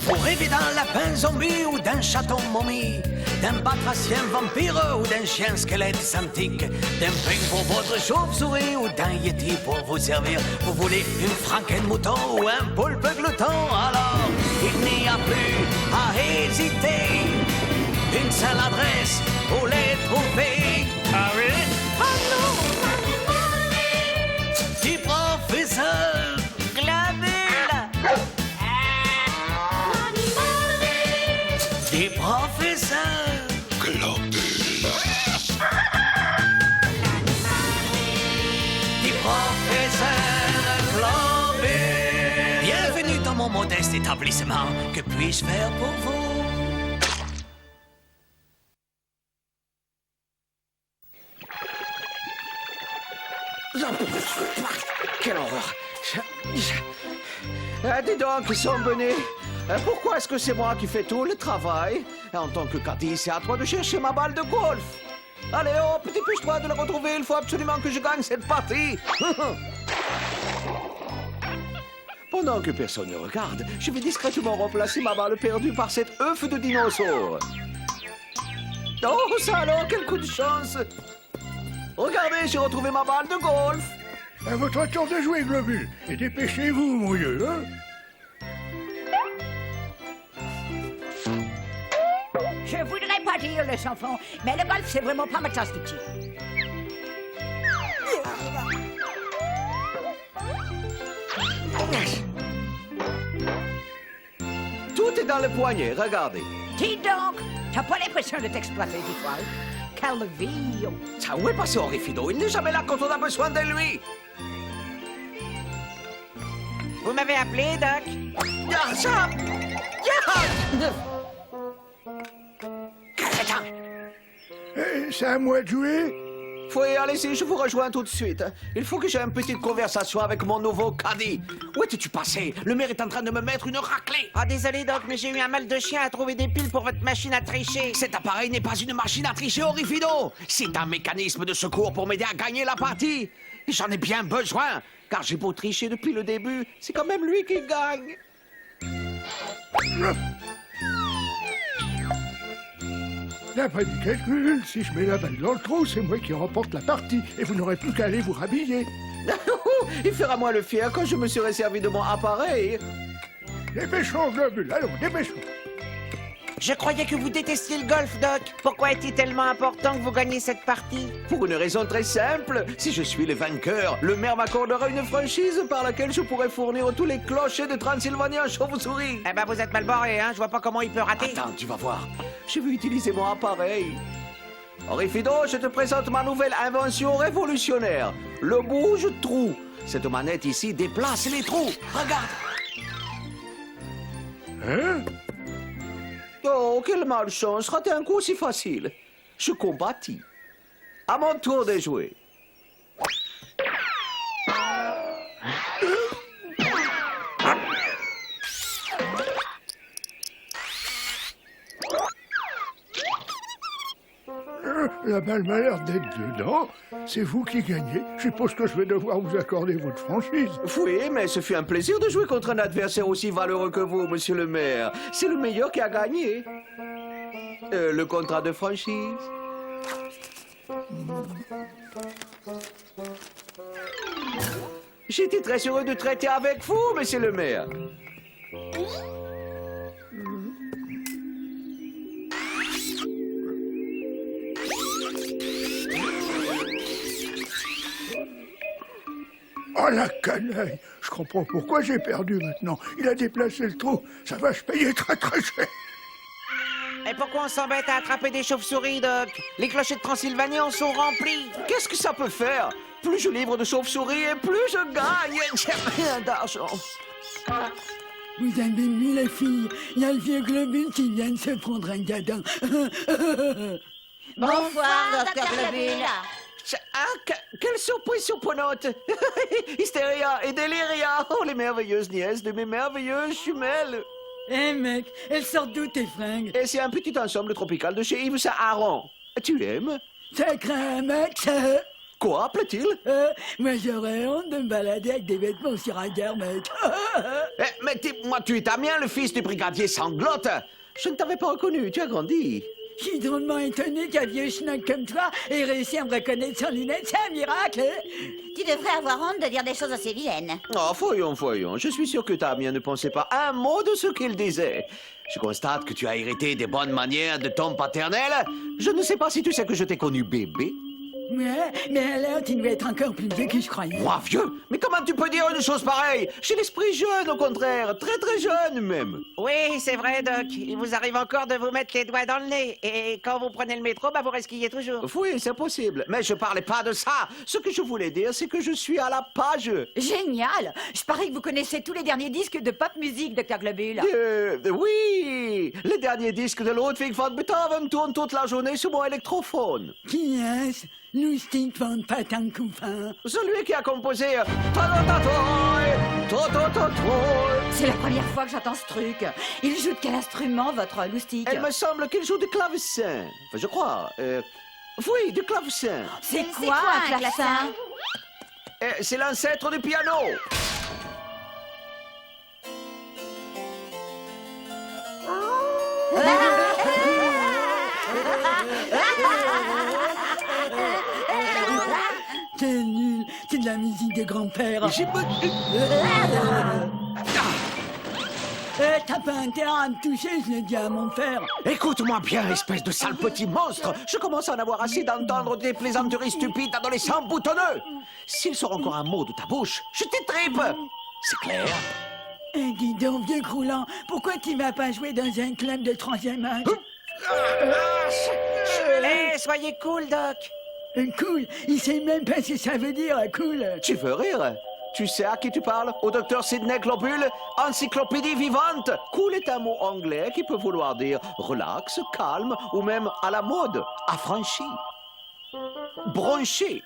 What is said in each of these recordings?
Vous rêvez d'un lapin zombie ou d'un chaton momie, d'un batracien vampire ou d'un chien squelette antique, d'un peigne pour votre chauve-souris ou d'un yeti pour vous servir. Vous voulez une franken-mouton ou un poulpe glouton? Alors, il n'y a plus à hésiter. Une seule adresse pour les trouver. Ah oui? Ah non! Du professeur Globule. Du professeur Globule. Du professeur Globule. Bienvenue dans mon modeste établissement. Que puis-je faire pour vous? Quelle horreur! Dis donc, ils sont venus. Pourquoi est-ce que c'est moi qui fais tout le travail? En tant que caddie, c'est à toi de chercher ma balle de golf. Allez, hop, dépêche-toi de la retrouver. Il faut absolument que je gagne cette partie. Pendant que personne ne regarde, je vais discrètement remplacer ma balle perdue par cet œuf de dinosaure. Oh, ça alors, quel coup de chance! Regardez, j'ai retrouvé ma balle de golf. À votre tour de jouer, Globule. Et dépêchez-vous, mon vieux, hein? Je voudrais pas dire, les enfants, mais le golf, c'est vraiment pas ma tasse de thé. Tout est dans le poignet, regardez. Dis donc, t'as pas l'impression de t'exploiter du poil? Quelle vie! Ça, où est passé Orifido? Il n'est jamais là quand on a besoin de lui. Vous m'avez appelé, Doc? Ah, ça! Crétin! C'est à moi de jouer? Oui, allez-y, je vous rejoins tout de suite. Il faut que j'ai une petite conversation avec mon nouveau caddie. Où étais-tu passé? Le maire est en train de me mettre une raclée. Ah, désolé, Doc, mais j'ai eu un mal de chien à trouver des piles pour votre machine à tricher. Cet appareil n'est pas une machine à tricher, Orifido. C'est un mécanisme de secours pour m'aider à gagner la partie. Et j'en ai bien besoin, car j'ai beau tricher depuis le début, c'est quand même lui qui gagne. D'après mes calculs, si je mets la balle dans le trou, c'est moi qui remporte la partie. Et vous n'aurez plus qu'à aller vous rhabiller. Il fera moins le fier quand je me serai servi de mon appareil. Dépêchons, Globule, allons, dépêchons. Je croyais que vous détestiez le golf, Doc. Pourquoi est-il tellement important que vous gagniez cette partie? Pour une raison très simple. Si je suis le vainqueur, le maire m'accordera une franchise par laquelle je pourrai fournir tous les clochers de Transylvanie en chauve-souris. Eh ben, vous êtes mal barré, hein? Je vois pas comment il peut rater. Attends, tu vas voir. Je vais utiliser mon appareil. Orifido, je te présente ma nouvelle invention révolutionnaire. Le bouge-trou. Cette manette ici déplace les trous. Regarde. Hein? Oh, quelle malchance. Rater un coup si facile. Je combattis. À mon tour de jouer. La balle m'a l'air d'être dedans. C'est vous qui gagnez. Je suppose que je vais devoir vous accorder votre franchise. Oui, mais ce fut un plaisir de jouer contre un adversaire aussi valeureux que vous, monsieur le maire. C'est le meilleur qui a gagné. Le contrat de franchise. J'étais très heureux de traiter avec vous, monsieur le maire. Oh, la canaille! Je comprends pourquoi j'ai perdu maintenant. Il a déplacé le trou. Ça va se payer très très cher. Et pourquoi on s'embête à attraper des chauves-souris, Doc? Les clochers de Transylvanie en sont remplis. Qu'est-ce que ça peut faire? Plus je livre de chauves-souris et plus je gagne. J'ai rien d'argent. Vous avez vu, les filles? Il y a le vieux Globule qui vient de se prendre un gadin. Bonsoir, Dr. Globule. Ah, quelle surprise surprenante. Hystéria et Déliria. Oh, les merveilleuses nièces de mes merveilleuses jumelles. Eh mec, elles sortent d'où tes fringues? Et c'est un petit ensemble tropical de chez Yves Saint-Aron. Tu aimes? Ça craint, mec, ça. Quoi, plaît-il? Moi, j'aurais honte de me balader avec des vêtements aussi ringards, mec. Mais moi, tu es Damien, le fils du brigadier Sanglotte. Je ne t'avais pas reconnu, tu as grandi. Je suis drôlement étonné qu'un vieux schnock comme toi ait réussi à me reconnaître sans lunettes. C'est un miracle, hein? Tu devrais avoir honte de dire des choses aussi vilaines. Oh, voyons. Je suis sûr que Damien ne pensait pas un mot de ce qu'il disait. Je constate que tu as hérité des bonnes manières de ton paternel. Je ne sais pas si tu sais que je t'ai connu bébé. Ouais, mais alors tu dois être encore plus vieux que je croyais. Moi, vieux? Mais comment tu peux dire une chose pareille? J'ai l'esprit jeune, au contraire. Très, très jeune, même. Oui, c'est vrai, Doc. Il vous arrive encore de vous mettre les doigts dans le nez. Et quand vous prenez le métro, vous resquillez toujours. Oui, c'est possible. Mais je parlais pas de ça. Ce que je voulais dire, c'est que je suis à la page. Génial! Je parie que vous connaissez tous les derniers disques de pop musique, Dr. Globule. Oui! Les derniers disques de Ludwig van Beethoven tournent toute la journée sur mon électrophone. Qui est-ce? Loustic van Patankoufin. Celui qui a composé C'est la première fois que j'entends ce truc. Il joue de quel instrument, votre loustic? Il me semble qu'il joue du clavecin. Enfin, je crois. Oui, du clavecin. C'est quoi un clavecin? C'est l'ancêtre du piano. C'est nul, c'est de la musique de grand-père. T'as pas intérêt à me toucher, je l'ai dit à mon père. Écoute-moi bien, espèce de sale petit monstre. Je commence à en avoir assez d'entendre des plaisanteries stupides d'adolescents boutonneux. S'il sort encore un mot de ta bouche, je t'étripe. C'est clair? Dis donc, vieux croulant, pourquoi tu vas pas jouer dans un club de 3e âge? Soyez cool, Doc. Cool, il sait même pas ce que ça veut dire, cool. Tu veux rire? Tu sais à qui tu parles? Au docteur Sidney Globule, encyclopédie vivante. Cool est un mot anglais qui peut vouloir dire relax, calme ou même à la mode, affranchi. Bronché.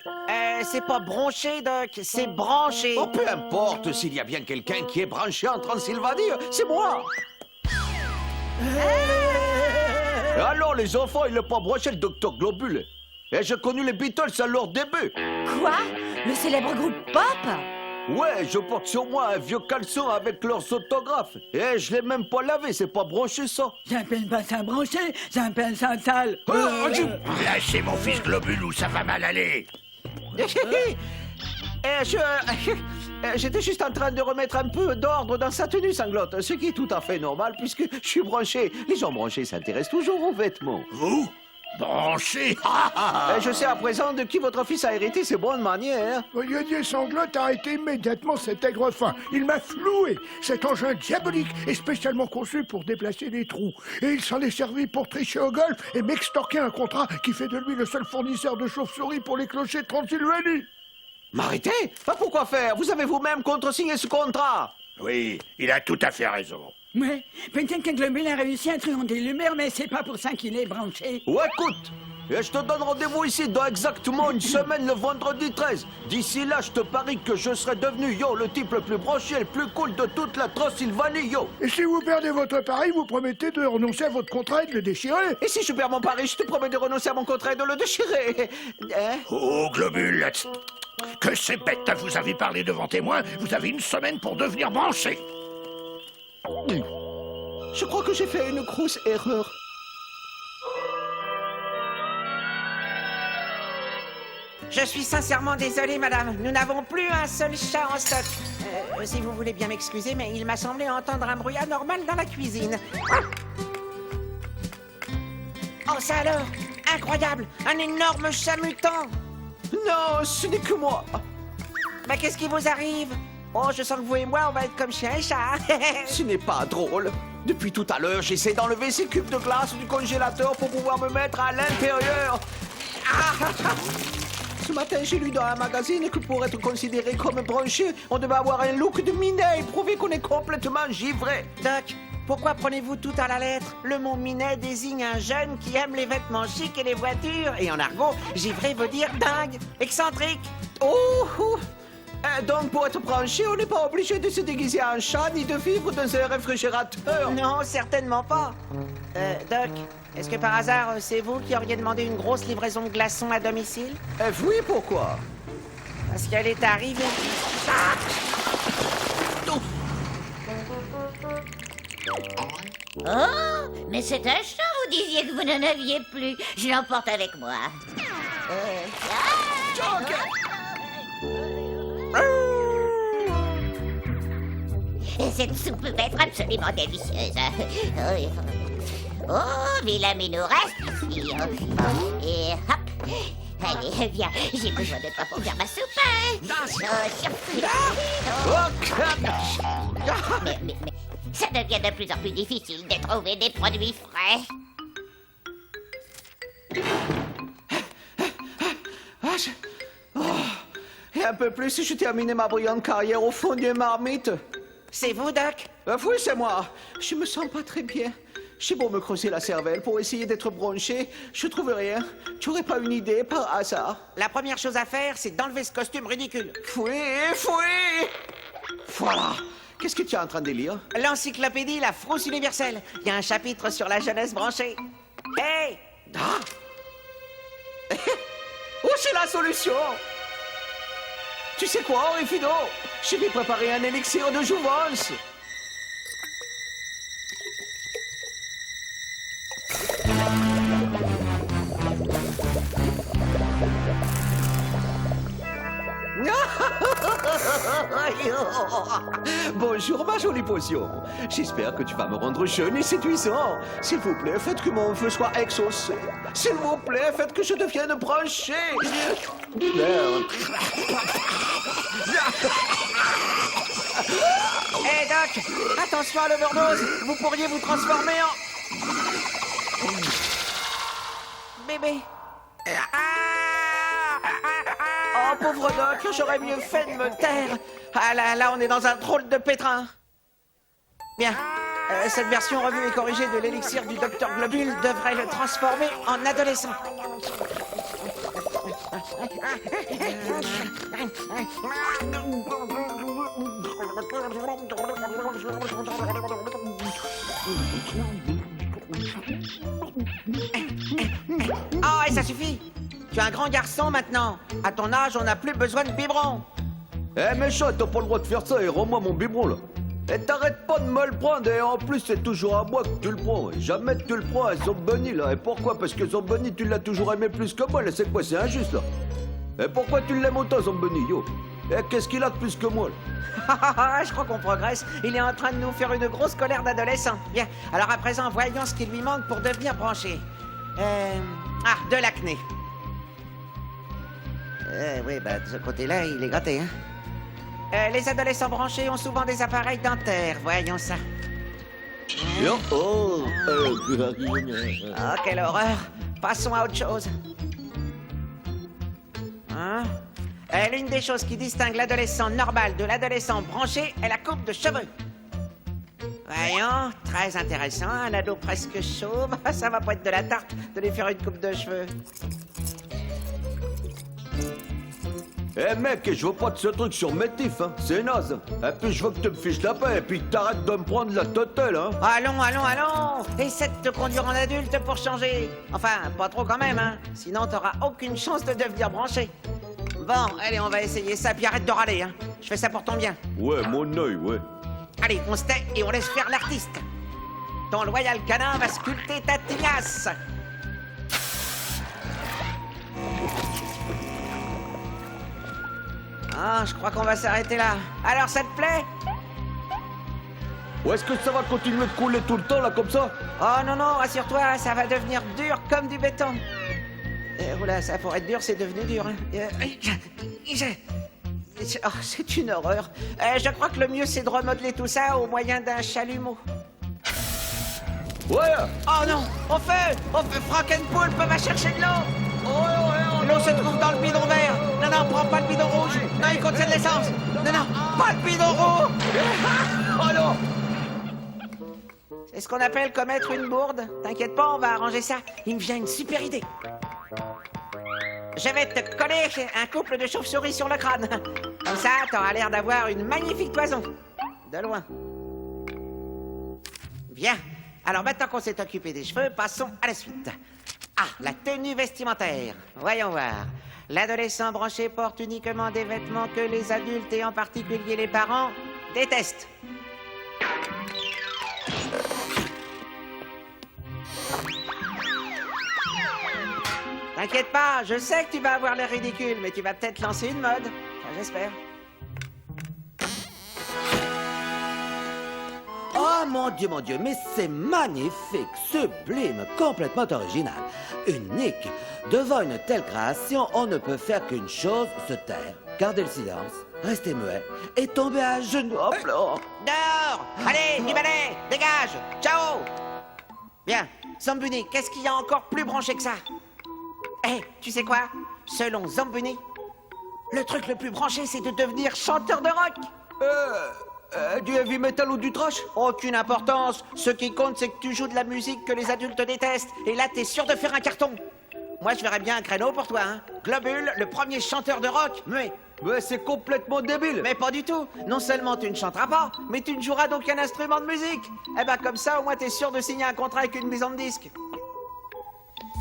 C'est pas bronché, Doc, c'est branché. Oh, peu importe s'il y a bien quelqu'un qui est branché en Transylvanie, c'est moi. Alors les enfants, ils n'ont pas branché le docteur Globule. Et j'ai connu les Beatles à leur début. Quoi? Le célèbre groupe pop? Ouais, je porte sur moi un vieux caleçon avec leurs autographes. Et je l'ai même pas lavé, c'est pas branché ça. J'appelle pas ça branché, j'appelle ça sale. Lâchez mon fils Globule ou ça va mal aller. J'étais juste en train de remettre un peu d'ordre dans sa tenue Sanglotte, ce qui est tout à fait normal puisque je suis branché. Les gens branchés s'intéressent toujours aux vêtements. Vous? Branché? Et je sais à présent de qui votre fils a hérité ses bonnes manières. Brigadier Sanglotte a arrêté immédiatement cet aigre-fin. Il m'a floué. Cet engin diabolique est spécialement conçu pour déplacer les trous. Et il s'en est servi pour tricher au golf et m'extorquer un contrat qui fait de lui le seul fournisseur de chauves-souris pour les clochers de Transylvanie. M'arrêter? Pourquoi faire? Vous avez vous-même contresigné ce contrat. Oui, il a tout à fait raison. Ouais, peut-être que Globule a réussi à truander le maire, mais c'est pas pour ça qu'il est branché. Ou écoute, et je te donne rendez-vous ici dans exactement une semaine le vendredi 13. D'ici là, je te parie que je serai devenu, le type le plus branché, le plus cool de toute la Transylvanie, Et si vous perdez votre pari, vous promettez de renoncer à votre contrat et de le déchirer. Et si je perds mon pari, je te promets de renoncer à mon contrat et de le déchirer. Hein? Oh, Globule, que c'est bête, vous avez parlé devant témoin, vous avez une semaine pour devenir branché. Je crois que j'ai fait une grosse erreur. Je suis sincèrement désolé, madame. Nous n'avons plus un seul chat en stock. Si vous voulez bien m'excuser, mais il m'a semblé entendre un bruit anormal dans la cuisine. Oh, ça alors! Incroyable! Un énorme chat mutant! Non, ce n'est que moi. Mais qu'est-ce qui vous arrive? Oh, je sens que vous et moi, on va être comme chien et chat. Ce n'est pas drôle. Depuis tout à l'heure, j'essaie d'enlever ces cubes de glace du congélateur pour pouvoir me mettre à l'intérieur. Ce matin, j'ai lu dans un magazine que pour être considéré comme branché, on devait avoir un look de minet et prouver qu'on est complètement givré. Doc, pourquoi prenez-vous tout à la lettre? Le mot minet désigne un jeune qui aime les vêtements chics et les voitures. Et en argot, givré veut dire dingue, excentrique. Oh! Donc, pour être branché, on n'est pas obligé de se déguiser en chat ni de vivre dans un réfrigérateur. Non, certainement pas. Doc, est-ce que par hasard, c'est vous qui auriez demandé une grosse livraison de glaçons à domicile? Oui, pourquoi? Parce qu'elle est arrivée. Oh, mais c'est un chat, vous disiez que vous n'en aviez plus. Je l'emporte avec moi. Et cette soupe va être absolument délicieuse. Oh, vilain minou, reste ici. Et hop. Allez, viens, j'ai besoin de toi pour faire ma soupe. Mais ça devient de plus en plus difficile de trouver des produits frais. Et un peu plus, je terminais ma brillante carrière au fond d'une marmite. C'est vous, Doc? Oui, c'est moi. Je me sens pas très bien. J'ai beau me creuser la cervelle pour essayer d'être bronché, je trouve rien. Tu aurais pas une idée par hasard? La première chose à faire, c'est d'enlever ce costume ridicule. Fouet. Voilà. Qu'est-ce que tu es en train de lire? L'encyclopédie La Frousse Universelle. Il y a un chapitre sur la jeunesse branchée. Hey! Ah. Oh, c'est la solution! Tu sais quoi, Rifido? Je vais préparer un élixir de jouvence. Bonjour, ma jolie potion. J'espère que tu vas me rendre jeune et séduisant. S'il vous plaît, faites que mon vœu soit exaucé. S'il vous plaît, faites que je devienne branché. Merde. Hey, Doc! Attention à l'overdose! Vous pourriez vous transformer en... bébé. Oh, pauvre Doc, j'aurais mieux fait de me taire. Ah là, on est dans un drôle de pétrin. Bien. Cette version revue et corrigée de l'élixir du Dr Globule devrait le transformer en adolescent. Oh, et ça suffit. Tu es un grand garçon maintenant. À ton âge, on n'a plus besoin de biberon. Eh, méchant, t'as pas le droit de faire ça et rends-moi mon biberon, là. Et t'arrêtes pas de me le prendre, et en plus, c'est toujours à moi que tu le prends. Et jamais tu le prends à Zombunny, là. Et pourquoi? Parce que Zombunny, tu l'as toujours aimé plus que moi, là. C'est quoi? C'est injuste, là. Et pourquoi tu l'aimes autant, Zombunny, yo? Et qu'est-ce qu'il a de plus que moi, là? Je crois qu'on progresse. Il est en train de nous faire une grosse colère d'adolescent. Bien. Alors à présent, voyons ce qu'il lui manque pour devenir branché. De l'acné. Oui, bah de ce côté-là, il est gratté, hein. Les adolescents branchés ont souvent des appareils dentaires. Voyons ça. Oh, quelle horreur. Passons à autre chose. Hein? L'une des choses qui distingue l'adolescent normal de l'adolescent branché est la coupe de cheveux. Voyons, très intéressant, un ado presque chauve. Ça va pas être de la tarte de lui faire une coupe de cheveux. Eh mec, je veux pas de ce truc sur mes tifs, hein. C'est naze. Et puis je veux que tu me fiches la paix et puis que t'arrêtes de me prendre la totale, hein. Allons. Essaie de te conduire en adulte pour changer. Enfin, pas trop quand même, hein. Sinon, t'auras aucune chance de devenir branché. Bon, allez, on va essayer ça, puis arrête de râler, hein. Je fais ça pour ton bien. Ouais, mon œil, ouais. Allez, on se tait et on laisse faire l'artiste. Ton loyal canin va sculpter ta tignasse. Ah, je crois qu'on va s'arrêter là. Alors, ça te plaît? Ou est-ce que ça va continuer de couler tout le temps, là, comme ça? Oh non, rassure-toi, ça va devenir dur comme du béton. Oula, ça pour être dur, c'est devenu dur. Oh, c'est une horreur. Je crois que le mieux, c'est de remodeler tout ça au moyen d'un chalumeau. Ouais! Oh non! Au feu! Frankenpoolpe va chercher de l'eau! L'eau se trouve dans le bidon vert! Non, prends pas le bidon rouge! Non, il contient de l'essence! Non, pas le bidon rouge! Oh non! C'est ce qu'on appelle commettre une bourde. T'inquiète pas, on va arranger ça. Il me vient une super idée. Je vais te coller un couple de chauves-souris sur le crâne. Comme ça, t'auras l'air d'avoir une magnifique toison. De loin. Bien. Alors maintenant qu'on s'est occupé des cheveux, passons à la suite. Ah, la tenue vestimentaire. Voyons voir. L'adolescent branché porte uniquement des vêtements que les adultes, et en particulier les parents, détestent. T'inquiète pas, je sais que tu vas avoir l'air ridicule, mais tu vas peut-être lancer une mode. Enfin, j'espère. Oh mon Dieu, mais c'est magnifique, sublime, complètement original, unique. Devant une telle création, on ne peut faire qu'une chose, se taire, garder le silence, rester muet et tomber à genoux. Hop là. Dehors! Allez, du balai! Dégage! Ciao! Bien, Zambuni, qu'est-ce qu'il y a encore plus branché que ça? Eh, tu sais quoi? Selon Zambuni, le truc le plus branché, c'est de devenir chanteur de rock! Du heavy metal ou du trash? Aucune importance. Ce qui compte, c'est que tu joues de la musique que les adultes détestent. Et là, t'es sûr de faire un carton. Moi, je verrais bien un créneau pour toi, hein. Globule, le premier chanteur de rock, muet. Mais c'est complètement débile. Mais pas du tout. Non seulement tu ne chanteras pas, mais tu ne joueras d'aucun instrument de musique. Eh ben, comme ça, au moins, t'es sûr de signer un contrat avec une maison de disques.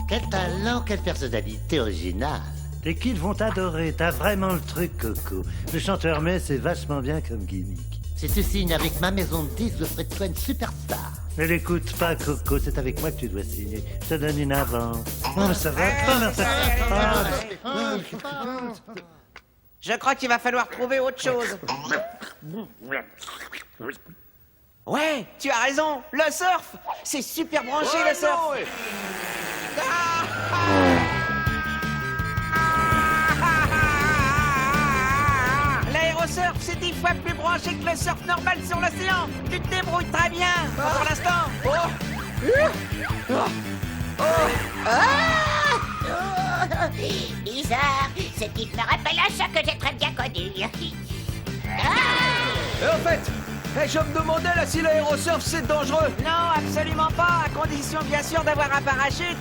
Quel talent, quelle personnalité originale. Les kids vont t'adorer, t'as vraiment le truc, Coco. Le chanteur mais c'est vachement bien comme gimmick. Si tu signes avec ma maison de disques, je ferai de toi une superstar. Ne l'écoute pas, Coco, c'est avec moi que tu dois signer. Je te donne une avance. Non, mais ça va pas, Je crois qu'il va falloir trouver autre chose. Ouais, tu as raison, le surf. C'est super branché, le surf. L'aérosurf, c'est 10 fois plus branché que le surf normal sur l'océan. Tu te débrouilles très bien, pour l'instant. Bizarre, ce type me rappelle un chat que j'ai très bien connu. Et en fait, je me demandais là si l'aérosurf c'est dangereux. Non, absolument pas, à condition bien sûr d'avoir un parachute.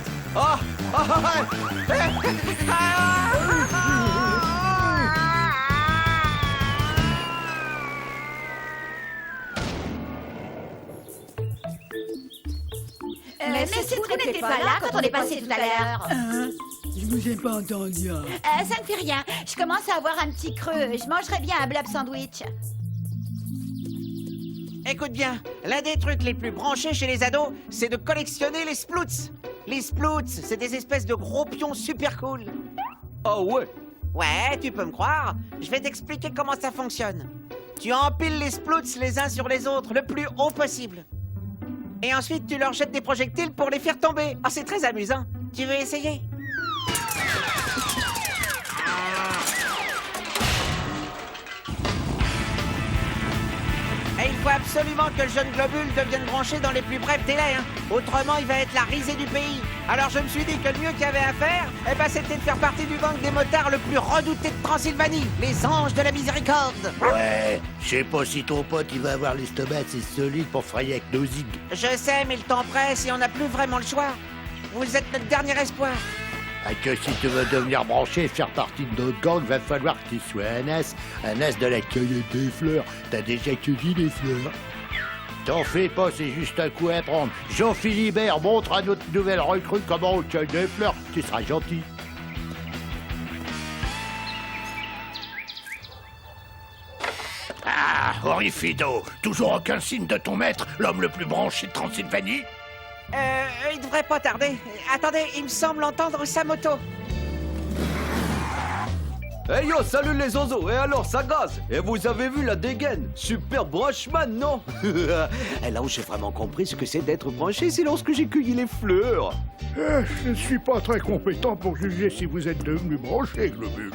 Mais c'est trou n'était pas là quand on est passé tout à l'heure. Hein? Je vous ai pas entendu. Ça ne fait rien. Je commence à avoir un petit creux. Je mangerais bien un blob sandwich. Écoute bien, l'un des trucs les plus branchés chez les ados, c'est de collectionner les splouts. Les splouts, c'est des espèces de gros pions super cool. Ah ouais? Ouais, tu peux me croire. Je vais t'expliquer comment ça fonctionne. Tu empiles les splouts les uns sur les autres le plus haut possible. Et ensuite, tu leur jettes des projectiles pour les faire tomber. Oh, c'est très amusant. Tu veux essayer? Et il faut absolument que le jeune globule devienne branché dans les plus brefs délais, hein. Autrement, il va être la risée du pays. Alors je me suis dit que le mieux qu'il y avait à faire, c'était de faire partie du gang des motards le plus redouté de Transylvanie, les Anges de la Miséricorde. Ouais, je sais pas si ton pote il va avoir l'estomac assez solide pour frayer avec nos zig. Je sais, mais le temps presse et on n'a plus vraiment le choix. Vous êtes notre dernier espoir. Ah, que si tu veux devenir branché et faire partie de notre gang, va falloir que tu sois un as de la cueillette des fleurs. T'as déjà cueilli des fleurs? T'en fais pas, c'est juste un coup à prendre. Jean-Philibert, montre à notre nouvelle recrue comment on cueille des fleurs. Tu seras gentil. Ah, Horrifido, toujours aucun signe de ton maître, l'homme le plus branché de Transylvanie? Il devrait pas tarder. Attendez, il me semble entendre sa moto. Hey yo, salut les oiseaux. Et alors, ça gaze. Et vous avez vu la dégaine? Super branchman, non? Et là où j'ai vraiment compris ce que c'est d'être branché, c'est lorsque j'ai cueilli les fleurs. Je ne suis pas très compétent pour juger si vous êtes devenu branché, Globule.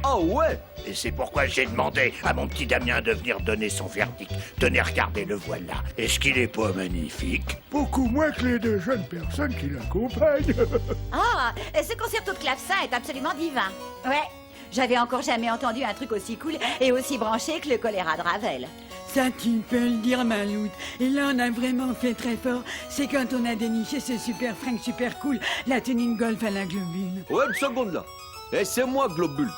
Ah ouais? Et c'est pourquoi j'ai demandé à mon petit Damien de venir donner son verdict. Tenez, regardez, le voilà. Est-ce qu'il est pas magnifique? Beaucoup moins que les deux jeunes personnes qui l'accompagnent. Ah, ce concerto de clavecin est absolument divin. Ouais, j'avais encore jamais entendu un truc aussi cool et aussi branché que le choléra de Ravel. Ça, tu peux le dire, Maloute. Et là, on a vraiment fait très fort. C'est quand on a déniché ce super fringue super cool, la tenue de golf à la Globule. Ouais, une seconde là. Et c'est moi, Globule.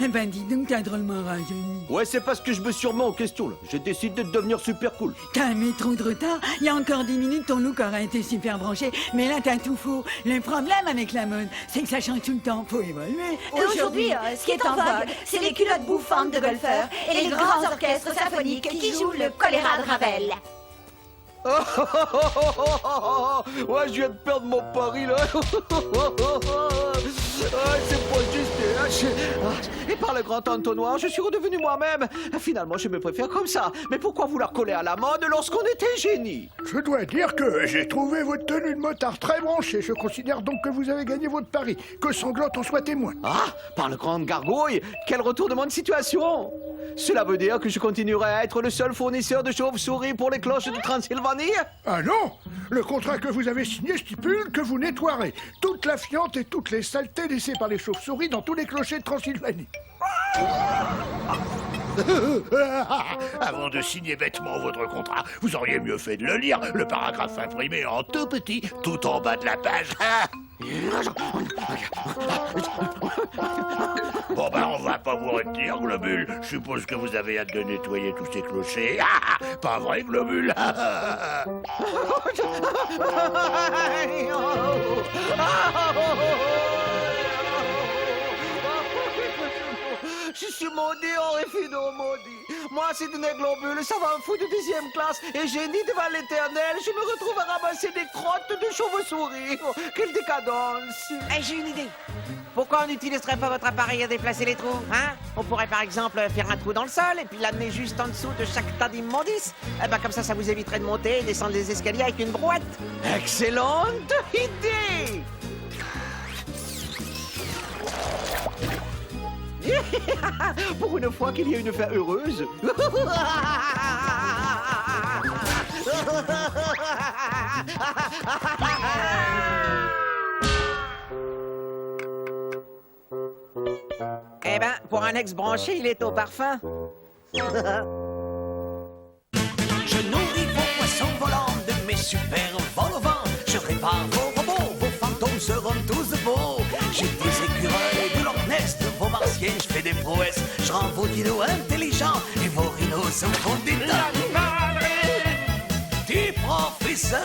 Eh ben, dis donc, t'as drôlement rajeuni. Ouais, c'est parce que je me suis remis en question là. J'ai décidé de devenir super cool. T'as mis trop de retard. Il y a encore 10 minutes, ton look aurait été super branché. Mais là, t'as tout faux. Le problème avec la mode, c'est que ça change tout le temps. Faut évoluer. Aujourd'hui, ce qui est en vogue, c'est les culottes bouffantes de golfeurs et les grands orchestres symphoniques qui jouent le choléra de Ravel. Ouais, je viens de perdre mon pari, là. C'est pas juste. Et par le grand entonnoir, je suis redevenu moi-même. Finalement, je me préfère comme ça. Mais pourquoi vouloir coller à la mode lorsqu'on était génie? Je dois dire que j'ai trouvé votre tenue de motard très branchée. Je considère donc que vous avez gagné votre pari. Que Sanglotte en soit témoin. Ah, par le grand gargouille, quel retournement de situation! Cela veut dire que je continuerai à être le seul fournisseur de chauves-souris pour les cloches de Transylvanie? Ah non! Le contrat que vous avez signé stipule que vous nettoierez toute la fiente et toutes les saletés laissées par les chauves-souris dans tous les clochers de Transylvanie. Avant de signer bêtement votre contrat, vous auriez mieux fait de le lire, le paragraphe imprimé en tout petit, tout en bas de la page. Bon ben, on va pas vous retenir, Globule. Je suppose que vous avez hâte de nettoyer tous ces clochers. Pas vrai, Globule? Je suis maudit, Orifino maudit. Moi, c'est une globule, ça va un fou de 10e classe. Et génie devant l'éternel, je me retrouve à ramasser des crottes de chauve-souris. Oh, quelle décadence! J'ai une idée. Pourquoi on n'utiliserait pas votre appareil à déplacer les trous, hein? On pourrait par exemple faire un trou dans le sol et puis l'amener juste en dessous de chaque tas d'immondices. Eh ben comme ça vous éviterait de monter et descendre les escaliers avec une brouette. Excellente idée! Pour une fois qu'il y a une fin heureuse. Eh ben, pour un ex-branché, il est au parfum. Je nourris vos poissons volants de mes super vols au vent. Je répare vos robots, vos fantômes seront tous beaux. J'ai des écureuils de Loch Ness, de vos martiens, je fais des prouesses. Je rends vos dinos intelligents et vos rhinos se font des tas. Du professeur.